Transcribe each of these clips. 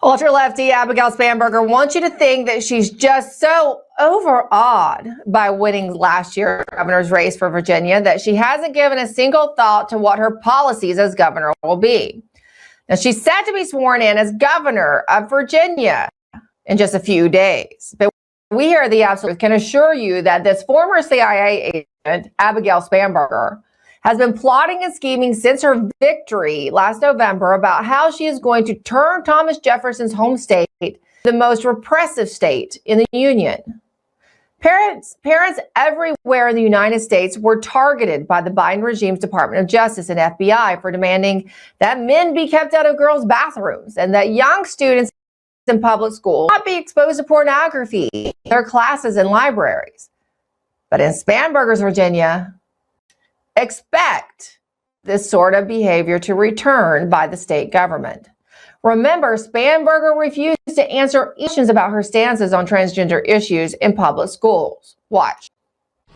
Ultra-lefty Abigail Spanberger wants you to think that she's just so overawed by winning last year's governor's race for Virginia that she hasn't given a single thought to what her policies as governor will be. Now, she's set to be sworn in as governor of Virginia in just a few days. But we here at The Absolute can assure you that this former CIA agent, Abigail Spanberger, has been plotting and scheming since her victory last November about how she is going to turn Thomas Jefferson's home state the most repressive state in the Union. Parents everywhere in the United States were targeted by the Biden regime's Department of Justice and FBI for demanding that men be kept out of girls' bathrooms and that young students in public schools not be exposed to pornography in their classes and libraries. But in Spanberger's Virginia, expect this sort of behavior to return by the state government. Remember, Spanberger refused to answer questions about her stances on transgender issues in public schools. Watch.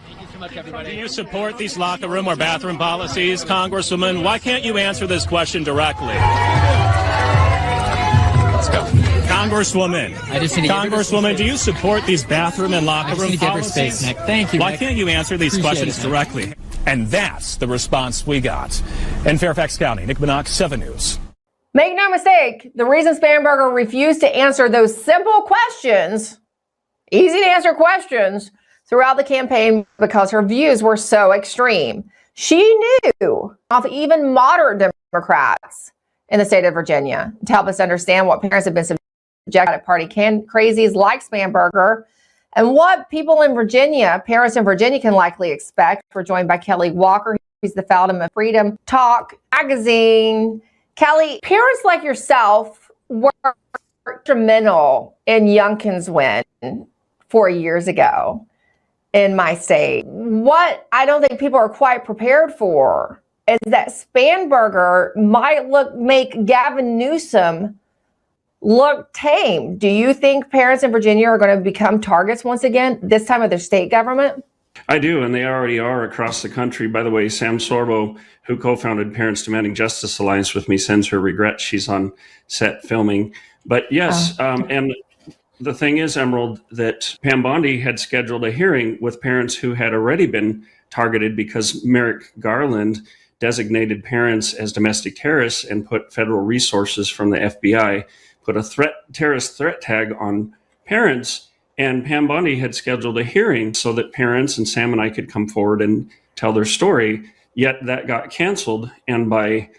Thank you so much, everybody. Do you support these locker room or bathroom policies, Congresswoman? Why can't you answer this question directly? Let's go. Congresswoman, do you support these bathroom and locker room policies? Space, Nick. Thank you. Why Nick. Can't you answer these questions directly? And that's the response we got. In Fairfax County, Nick Minock, 7 News. Make no mistake, the reason Spanberger refused to answer those simple questions, easy to answer questions, throughout the campaign because her views were so extreme. She knew of even moderate Democrats in the state of Virginia to help us understand what parents have been subjected to party crazies like Spanberger and what people in Virginia, parents in Virginia, can likely expect. We're joined by Kelly Walker. He's the founder of FreedomTalk Magazine. Kelly, parents like yourself were instrumental in Youngkin's win 4 years ago in my state. What I don't think people are quite prepared for is that Spanberger might make Gavin Newsom look tame. Do you think parents in Virginia are going to become targets once again, this time of their state government? I do, and they already are across the country. By the way, Sam Sorbo, who co-founded Parents Demanding Justice Alliance with me, sends her regrets. She's on set filming. But yes, and the thing is, Emerald, that Pam Bondi had scheduled a hearing with parents who had already been targeted because Merrick Garland designated parents as domestic terrorists and put federal resources from the FBI, put a terrorist threat tag on parents. And Pam Bondi had scheduled a hearing so that parents and Sam and I could come forward and tell their story. Yet that got canceled. And by,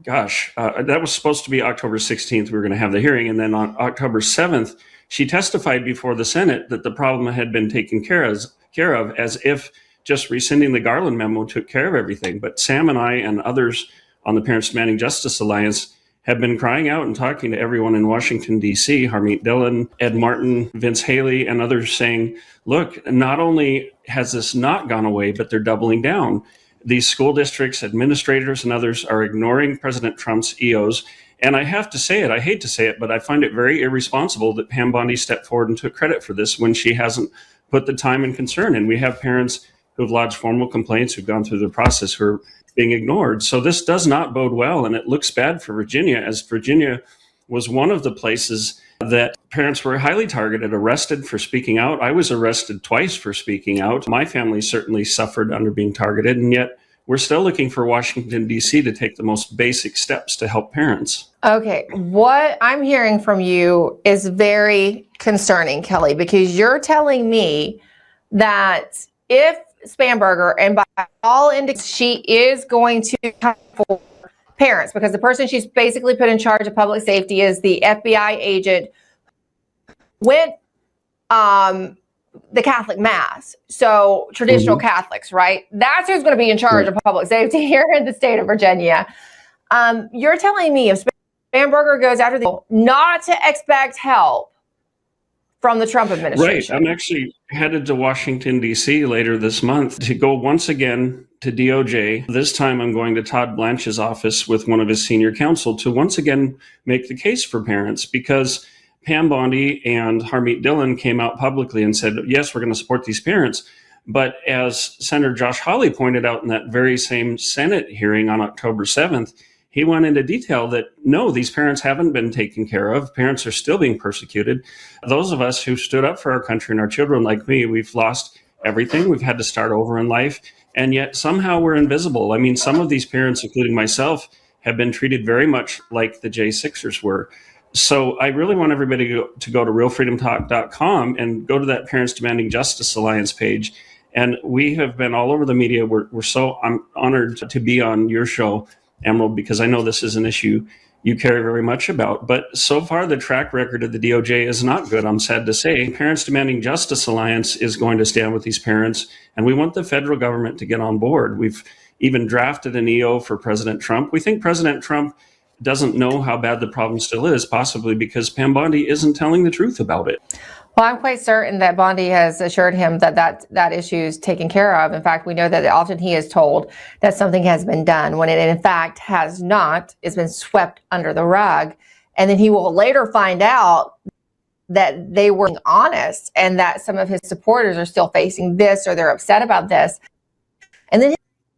that was supposed to be October 16th. We were going to have the hearing. And then on October 7th, she testified before the Senate that the problem had been taken care of as if just rescinding the Garland memo took care of everything. But Sam and I and others on the Parents Demanding Justice Alliance have been crying out and talking to everyone in Washington, D.C., Harmeet Dillon, Ed Martin, Vince Haley, and others saying, look, not only has this not gone away, but they're doubling down. These school districts, administrators, and others are ignoring President Trump's EOs. And I have to say it, I hate to say it, but I find it very irresponsible that Pam Bondi stepped forward and took credit for this when she hasn't put the time and concern. And we have parents who've lodged formal complaints, who've gone through the process, who are being ignored. So this does not bode well, and it looks bad for Virginia, as Virginia was one of the places that parents were highly targeted, arrested for speaking out. I was arrested twice for speaking out. My family certainly suffered under being targeted, and yet we're still looking for Washington, D.C. to take the most basic steps to help parents. Okay, what I'm hearing from you is very concerning, Kelly, because you're telling me that if Spanberger, and by all indications, she is going to come for parents, because the person she's basically put in charge of public safety is the FBI agent went the Catholic Mass. So traditional Catholics, right? That's who's going to be in charge of public safety here in the state of Virginia. You're telling me if Spanberger goes after the not to expect help from the Trump administration. Right. I'm actually headed to Washington, D.C. later this month to go once again to DOJ. This time I'm going to Todd Blanche's office with one of his senior counsel to once again make the case for parents, because Pam Bondi and Harmeet Dillon came out publicly and said, yes, we're going to support these parents. But as Senator Josh Hawley pointed out in that very same Senate hearing on October 7th, he went into detail that no, these parents haven't been taken care of. Parents are still being persecuted. Those of us who stood up for our country and our children, like me, we've lost everything. We've had to start over in life. And yet somehow we're invisible. I mean, some of these parents, including myself, have been treated very much like the J6ers were. So I really want everybody to go to realfreedomtalk.com and go to that Parents Demanding Justice Alliance page. And we have been all over the media. I'm honored to be on your show, Emerald, because I know this is an issue you care very much about. But so far, the track record of the DOJ is not good, I'm sad to say. Parents Demanding Justice Alliance is going to stand with these parents, and we want the federal government to get on board. We've even drafted an EO for President Trump. We think President Trump doesn't know how bad the problem still is, possibly because Pam Bondi isn't telling the truth about it. Well, I'm quite certain that Bondi has assured him that issue is taken care of. In fact, we know that often he is told that something has been done when it in fact has not. It's been swept under the rug. And then he will later find out that they were honest and that some of his supporters are still facing this or they're upset about this. And then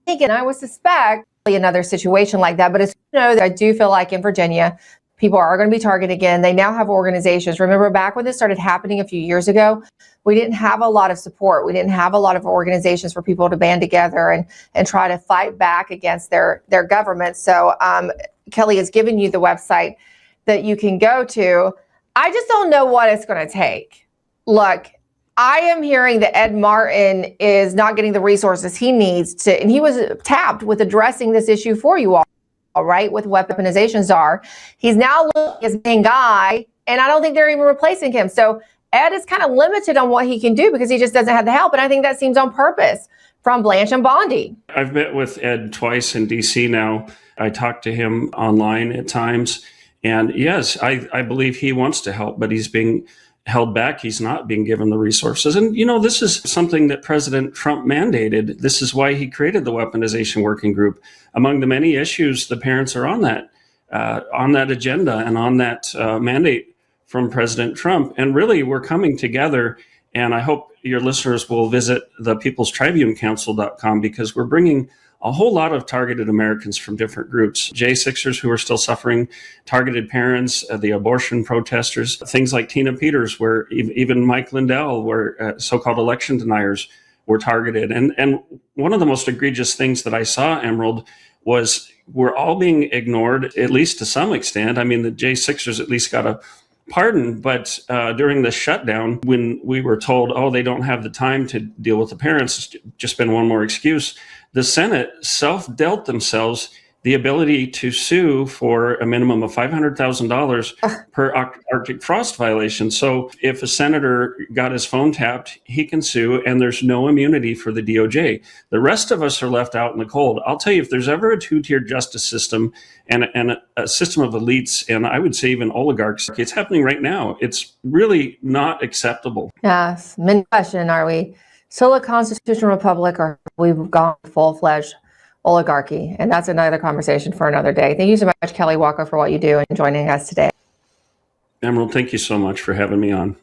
again, I would suspect another situation like that. But as you know, I do feel like in Virginia, people are going to be targeted again. They now have organizations. Remember back when this started happening a few years ago, we didn't have a lot of support. We didn't have a lot of organizations for people to band together and try to fight back against their government. So Kelly has given you the website that you can go to. I just don't know what it's going to take. Look, I am hearing that Ed Martin is not getting the resources he needs to, and he was tapped with addressing this issue for you all right, with weaponization czar. He's now looking as main guy, and I don't think they're even replacing him. So Ed is kind of limited on what he can do because he just doesn't have the help. And I think that seems on purpose from Blanche and Bondi. I've met with Ed twice in DC now. I talk to him online at times. And yes, I believe he wants to help, but he's being held back. He's not being given the resources. And, you know, this is something that President Trump mandated. This is why he created the weaponization working group. Among the many issues, the parents are on that agenda and on that mandate from President Trump. And really, we're coming together. And I hope your listeners will visit the peoplestribuncouncil.com because we're bringing a whole lot of targeted Americans from different groups, J6ers who are still suffering, targeted parents, the abortion protesters, things like Tina Peters, where even Mike Lindell, where so-called election deniers were targeted. And one of the most egregious things that I saw, Emerald, was we're all being ignored, at least to some extent. I mean, the J6ers at least got a pardon, but during the shutdown, when we were told, oh, they don't have the time to deal with the parents, just been one more excuse, the Senate self-dealt themselves the ability to sue for a minimum of $500,000 per Arctic frost violation. So if a senator got his phone tapped, he can sue, and there's no immunity for the DOJ. The rest of us are left out in the cold. I'll tell you, if there's ever a two-tiered justice system and a system of elites, and I would say even oligarchs, it's happening right now. It's really not acceptable. Yes. Main question, are we still a constitutional republic or we've gone full-fledged oligarchy? And that's another conversation for another day. Thank you so much, Kelly Walker, for what you do and joining us today. Emerald, thank you so much for having me on.